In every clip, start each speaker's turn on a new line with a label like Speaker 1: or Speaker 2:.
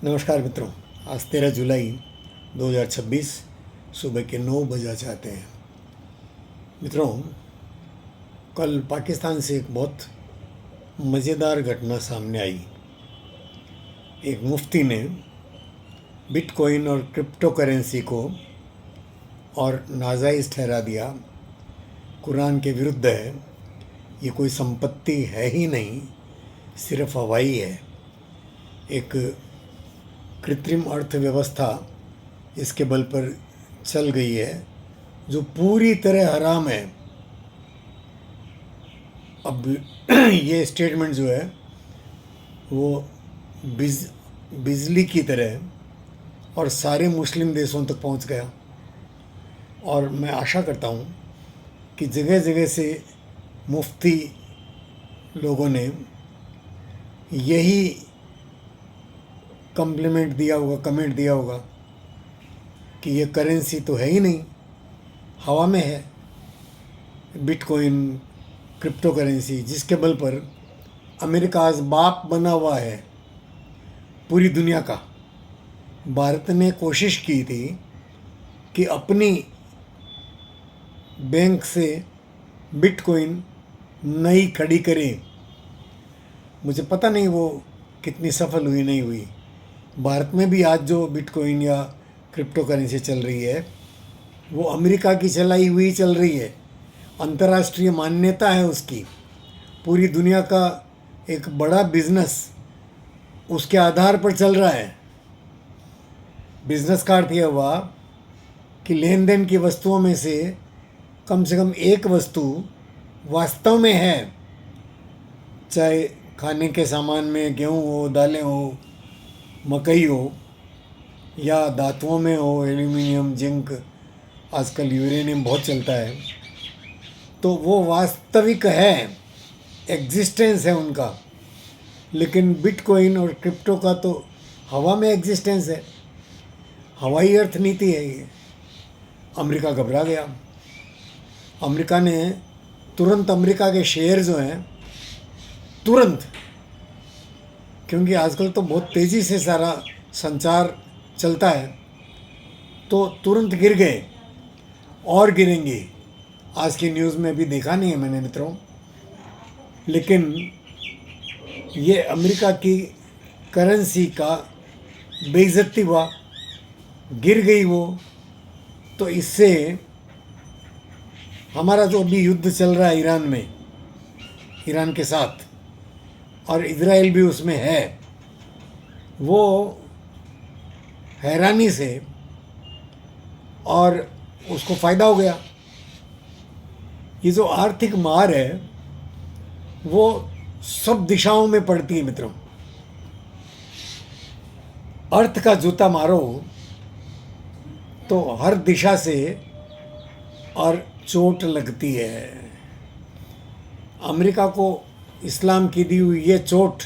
Speaker 1: नमस्कार मित्रों। आज 13 जुलाई 2026 सुबह के 9 बजा चाहते हैं। मित्रों, कल पाकिस्तान से एक बहुत मज़ेदार घटना सामने आई। एक मुफ्ती ने बिटकॉइन और क्रिप्टो करेंसी को और नाजायज़ ठहरा दिया, कुरान के विरुद्ध है, ये कोई संपत्ति है ही नहीं, सिर्फ हवाई है, एक कृत्रिम अर्थव्यवस्था इसके बल पर चल गई है जो पूरी तरह हराम है। अब ये स्टेटमेंट जो है वो बिजली की तरह और सारे मुस्लिम देशों तक पहुंच गया, और मैं आशा करता हूं कि जगह जगह से मुफ्ती लोगों ने यही कमेंट दिया होगा कि ये करेंसी तो है ही नहीं, हवा में है। बिटकॉइन, क्रिप्टो करेंसी, जिसके बल पर अमेरिका आज बाप बना हुआ है पूरी दुनिया का। भारत ने कोशिश की थी कि अपनी बैंक से बिटकॉइन नई खड़ी करे। मुझे पता नहीं वो कितनी सफल हुई नहीं हुई। भारत में भी आज जो बिटकॉइन या क्रिप्टो करेंसी चल रही है वो अमेरिका की चलाई हुई चल रही है। अंतर्राष्ट्रीय मान्यता है उसकी। पूरी दुनिया का एक बड़ा बिजनेस उसके आधार पर चल रहा है। बिजनेस का अर्थ यह हुआ कि लेन देन की वस्तुओं में से कम एक वस्तु वास्तव में है, चाहे खाने के सामान में गेहूँ हो, दालें हो, मकई हो, या धातुओं में हो, एल्यूमिनियम, जिंक, आजकल यूरेनियम बहुत चलता है, तो वो वास्तविक है, एग्जिस्टेंस है उनका। लेकिन बिटकॉइन और क्रिप्टो का तो हवा में एग्जिस्टेंस है, हवाई अर्थनीति है ये। अमेरिका घबरा गया। अमेरिका ने तुरंत अमेरिका के शेयर जो हैं तुरंत, क्योंकि आजकल तो बहुत तेज़ी से सारा संचार चलता है, तो तुरंत गिर गए और गिरेंगे। आज की न्यूज़ में भी देखा नहीं है मैंने मित्रों, लेकिन ये अमेरिका की करेंसी का बेइज्जती हुआ, गिर गई वो। तो इससे हमारा जो अभी युद्ध चल रहा है ईरान में, ईरान के साथ, और इजराइल भी उसमें है, वो हैरानी से, और उसको फ़ायदा हो गया। ये जो आर्थिक मार है वो सब दिशाओं में पड़ती है मित्रों। अर्थ का जूता मारो तो हर दिशा से और चोट लगती है। अमेरिका को इस्लाम की दी हुई ये चोट,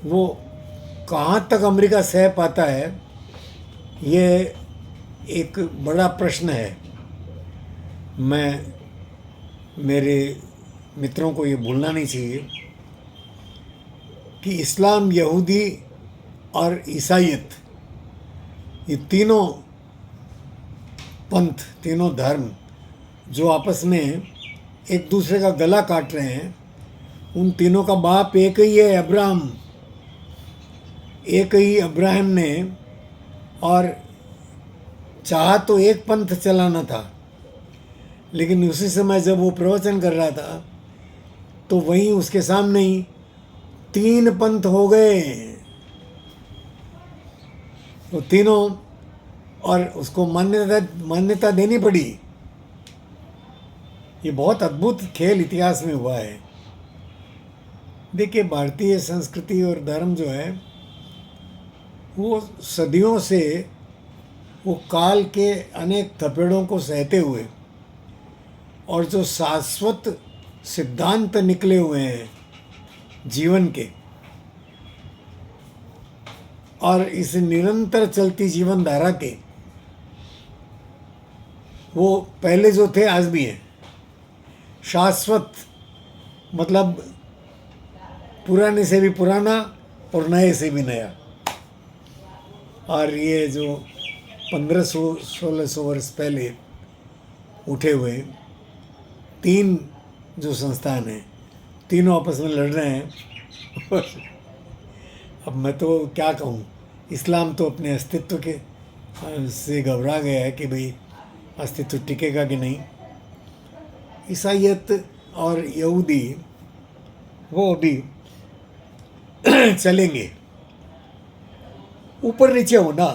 Speaker 1: वो कहाँ तक अमेरिका सह पाता है, ये एक बड़ा प्रश्न है। मैं मेरे मित्रों को ये भूलना नहीं चाहिए कि इस्लाम, यहूदी और ईसाईयत, ये तीनों पंथ, तीनों धर्म जो आपस में एक दूसरे का गला काट रहे हैं, उन तीनों का बाप एक ही है, अब्राहम। एक ही अब्राहम ने, और चाहा तो एक पंथ चलाना था, लेकिन उसी समय जब वो प्रवचन कर रहा था तो वहीं उसके सामने ही 3 पंथ हो गए, वो तीनों, और उसको मान्यता देनी पड़ी। ये बहुत अद्भुत खेल इतिहास में हुआ है। देखिए, भारतीय संस्कृति और धर्म जो है वो सदियों से वो काल के अनेक थपेड़ों को सहते हुए, और जो शाश्वत सिद्धांत निकले हुए हैं जीवन के, और इस निरंतर चलती जीवन धारा के, वो पहले जो थे आज भी हैं। शाश्वत मतलब पुराने से भी पुराना और नए से भी नया। और ये जो 1500-1600 वर्ष पहले उठे हुए 3 जो संस्थान हैं, तीनों आपस में लड़ रहे हैं। अब मैं तो क्या कहूँ, इस्लाम तो अपने अस्तित्व के से घबरा गया है कि भाई अस्तित्व टिकेगा कि नहीं। ईसाइयत और यहूदी वो अभी चलेंगे, ऊपर नीचे होना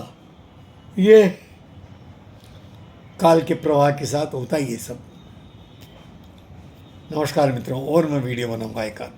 Speaker 1: ये काल के प्रवाह के साथ होता ही है सब। नमस्कार मित्रों, और मैं वीडियो बनाऊंगा एक आध।